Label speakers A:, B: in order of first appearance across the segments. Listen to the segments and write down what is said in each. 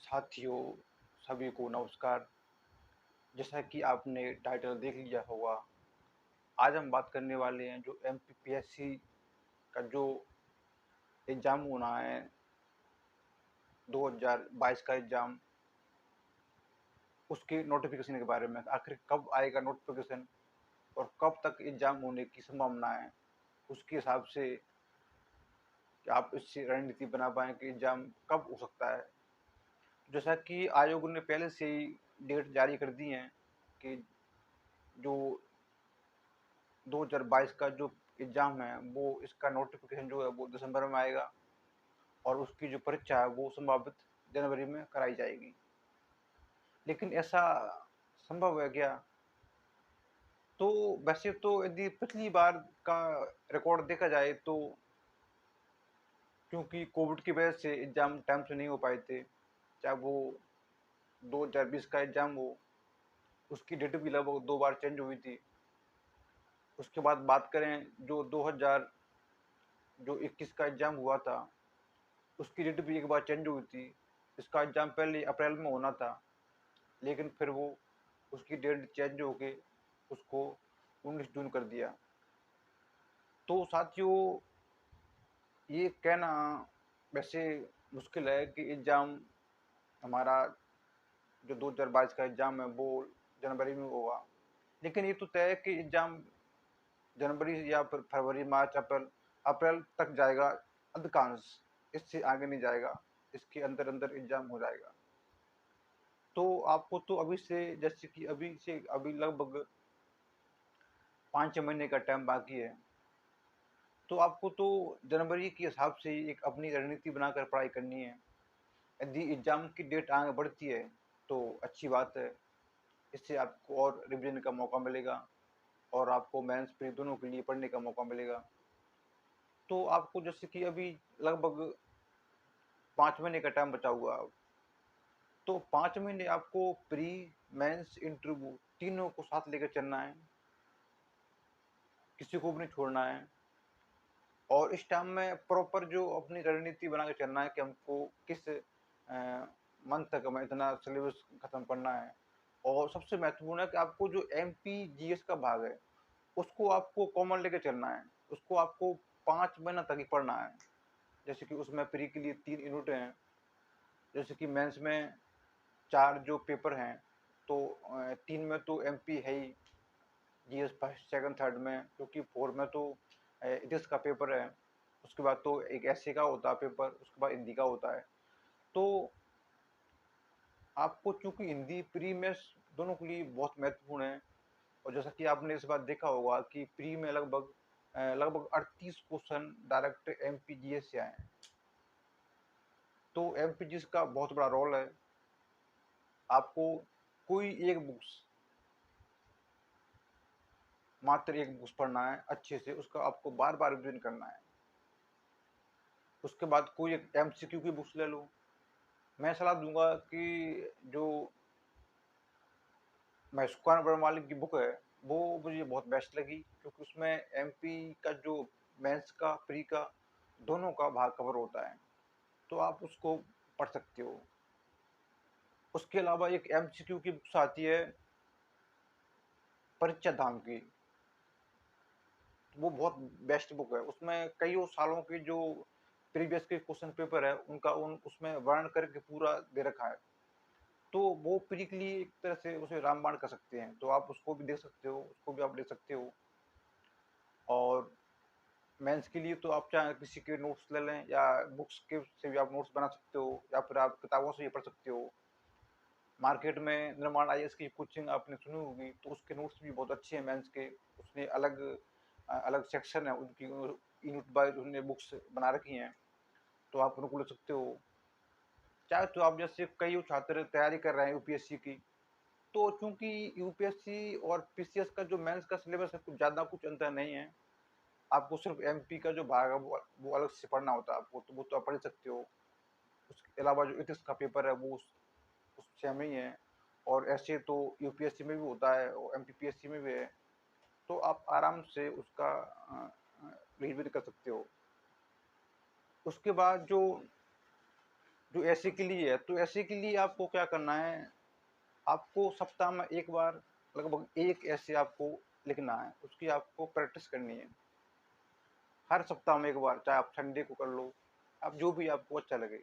A: साथियों, सभी को नमस्कार। जैसा कि आपने टाइटल देख लिया होगा, आज हम बात करने वाले हैं जो एमपीपीएससी का जो एग्ज़ाम होना है, 2022 का एग्ज़ाम, उसके नोटिफिकेशन के बारे में। आखिर कब आएगा नोटिफिकेशन और कब तक एग्ज़ाम होने की संभावना है, उसके हिसाब से कि आप इससे रणनीति बना पाएँ कि एग्ज़ाम कब हो सकता है। जैसा कि आयोग ने पहले से ही डेट जारी कर दी हैं कि जो 2022 का जो एग्ज़ाम है, वो इसका नोटिफिकेशन जो है वो दिसंबर में आएगा और उसकी जो परीक्षा है वो संभावित जनवरी में कराई जाएगी। लेकिन ऐसा संभव है क्या? तो वैसे तो यदि पिछली बार का रिकॉर्ड देखा जाए तो क्योंकि कोविड की वजह से एग्ज़ाम टाइम से नहीं हो पाए थे, चाहे वो 2020 का एग्ज़ाम हो, उसकी डेट भी लगभग 2 बार चेंज हुई थी। उसके बाद बात करें जो 2021 का एग्ज़ाम हुआ था, उसकी डेट भी एक बार चेंज हुई थी। इसका एग्ज़ाम पहले अप्रैल में होना था, लेकिन फिर वो उसकी डेट चेंज होके उसको 19 जून कर दिया। तो साथियों, ये कहना वैसे मुश्किल है कि एग्ज़ाम हमारा जो 2022 का एग्ज़ाम है वो जनवरी में होगा। लेकिन ये तो तय है कि एग्ज़ाम जनवरी या फिर फरवरी, मार्च, अप्रैल अप्रैल तक जाएगा अधिकांश, इससे आगे नहीं जाएगा। इसके अंदर-अंदर एग्ज़ाम हो जाएगा। तो आपको तो अभी से जैसे कि अभी लगभग 5 महीने का टाइम बाकी है। तो आपको तो जनवरी के हिसाब से एक अपनी रणनीति बनाकर पढ़ाई करनी है। यदि एग्ज़ाम की डेट आगे बढ़ती है, तो अच्छी बात है। इससे आपको और रिवीजन का मौका मिलेगा और आपको मेंस प्री दोनों के लिए पढ़ने का मौका मिलेगा। तो आपको जैसे कि अभी लगभग 5 महीने का टाइम बचा हुआ है। तो 5 महीने आपको प्री, मेंस, इंटरव्यू तीनों को साथ लेकर चलना है। किसी को भी नहीं छोड़ना है और इस टाइम में प्रॉपर जो अपनी रणनीति बना के चलना है कि हमको किस मंथ तक हमें इतना सिलेबस खत्म करना है। और सबसे महत्वपूर्ण है कि आपको जो एमपी जीएस का भाग है, उसको आपको कॉमन लेके चलना है। उसको आपको 5 महीना तक ही पढ़ना है। जैसे कि उसमें प्री के लिए 3 यूनिट हैं, जैसे कि मेंस में 4 जो पेपर हैं, तो 3 में तो एमपी है ही, जीएस फर्स्ट, सेकंड, थर्ड में, क्योंकि 4 में तो इतिहास का पेपर है। उसके बाद तो एक ऐसे का होता है पेपर, उसके बाद हिंदी का होता है। तो आपको चूँकि हिंदी प्री मेंस दोनों के लिए बहुत महत्वपूर्ण है और जैसा कि आपने इस बार देखा होगा कि प्री में लगभग 38 क्वेश्चन डायरेक्ट एमपीजीएस से आए हैं। तो एमपीजीएस का बहुत बड़ा रोल है। आपको कोई एक बुक्स, मात्र एक बुक्स पढ़ना है अच्छे से, उसका आपको बार-बार रिवीजन करना है। उसके बाद कोई एक एमसीक्यू की बुक्स ले लो। मैं सलाह दूँगा कि जो महेश वर्मा की बुक है, वो मुझे बहुत बेस्ट लगी क्योंकि उसमें एमपी का जो मेंस का, प्री का, दोनों का भाग कवर होता है। तो आप उसको पढ़ सकते हो। उसके अलावा एक एमसीक्यू की बुक्स आती है परीक्षा धाम की, वो बहुत बेस्ट बुक है। उसमें कइयों सालों के जो प्रीवियस के क्वेश्चन पेपर है, उनका उसमें वर्णन करके पूरा दे रखा है। तो वो प्री के लिए एक तरह से उसे रामबाण कर सकते हैं। तो आप उसको भी देख सकते हो, उसको भी आप ले सकते हो। और मेंस के लिए तो आप चाहे किसी के नोट्स ले लें या बुक्स के से भी आप नोट्स बना सकते हो या फिर आप किताबों से भी पढ़ सकते हो। मार्केट में निर्माण आईएएस की कोचिंग आपने सुनी होगी, तो उसके नोट्स भी बहुत अच्छे हैं मेंस के। उसने अलग सेक्शन है उनकी, यूनिट वाइज उन्होंने बुक्स बना रखी हैं, तो आप उनको ले सकते हो। चाहे तो आप जैसे कई छात्र तैयारी कर रहे हैं यूपीएससी की, तो चूंकि यूपीएससी और पीसीएस का जो मेंस का सिलेबस है, कुछ ज़्यादा कुछ अंतर नहीं है। आपको सिर्फ एमपी का जो भाग है वो अलग से पढ़ना होता है आपको, तो वो तो आप पढ़ सकते हो। उसके अलावा जो इथिक्स का पेपर है वो उस सेम ही है। और ऐसे तो यूपीएससी में भी होता है और एमपीपीएससी में भी है। तो आप आराम से उसका रिवीजन कर सकते हो। उसके बाद जो जो ऐसे के लिए है, तो ऐसे के लिए आपको क्या करना है, आपको सप्ताह में एक बार लगभग एक ऐसे आपको लिखना है, उसकी आपको प्रैक्टिस करनी है हर सप्ताह में एक बार, चाहे आप संडे को कर लो, आप जो भी आपको अच्छा लगे।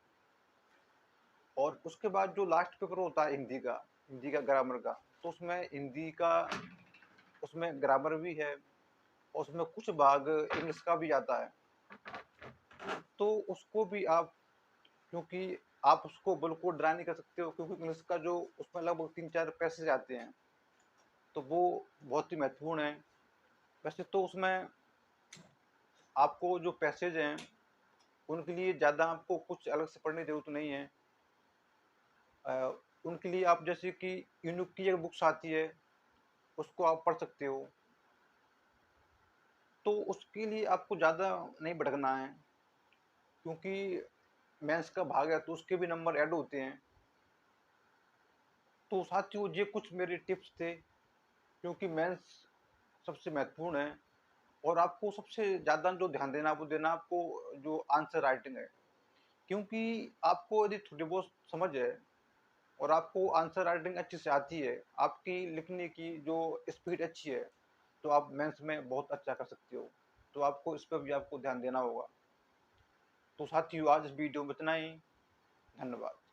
A: और उसके बाद जो लास्ट पेपर होता है हिंदी का, हिंदी का ग्रामर का, तो उसमें हिंदी का, उसमें ग्रामर भी है और उसमें कुछ भाग इंग्लिश का भी आता है। तो उसको भी आप, क्योंकि आप उसको बिल्कुल ड्रा नहीं कर सकते हो, क्योंकि इंग्लिश का जो उसमें लगभग 3-4 पैसेज आते हैं, तो वो बहुत ही महत्वपूर्ण है। वैसे तो उसमें आपको जो पैसेज हैं उनके लिए ज़्यादा आपको कुछ अलग से पढ़ने की जरूरत नहीं है। उनके लिए आप जैसे कि यूनिक की एक बुक्स आती है, उसको आप पढ़ सकते हो। तो उसके लिए आपको ज़्यादा नहीं भटकना है, क्योंकि मेंस का भाग है तो उसके भी नंबर ऐड होते हैं। तो साथियों, ये कुछ मेरे टिप्स थे, क्योंकि मेंस सबसे महत्वपूर्ण है और आपको सबसे ज़्यादा जो ध्यान देना वो देना आपको जो आंसर राइटिंग है, क्योंकि आपको यदि थोड़ी बहुत समझ है और आपको आंसर राइटिंग अच्छी से आती है, आपकी लिखने की जो स्पीड अच्छी है, तो आप मेंस में बहुत अच्छा कर सकते हो। तो आपको इस पर भी आपको ध्यान देना होगा। तो साथियों, आज इस वीडियो में इतना ही। धन्यवाद।